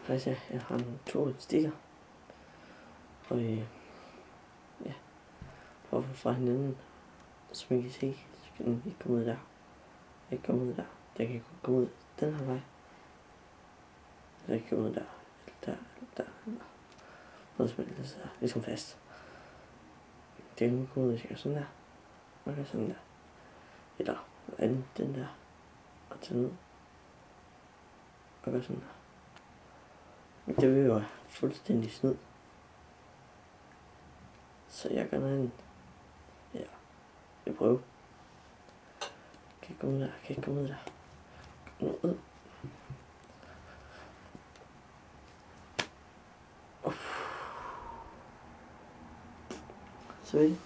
Altså, jeg har nogle 2 stikker. Og ja, hopper fra hinanden. Som I kan se, så kan den ikke komme ud der. Ikke komme ud der. Den kan komme ud den her vej. Den kan komme ud der. Eller der. Noget som helst er ligesom fast. Den kan komme ud, hvis jeg gør sådan der. Og gør sådan der. Eller noget andet, den der. Og tage ned. Og gør sådan der. Men det vil jo være fuldstændig snyd. Så jeg gør noget andet. Ja, jeg prøver. Kan ikke komme ud der, kan ikke komme ud der. Kom nu ud. Så ved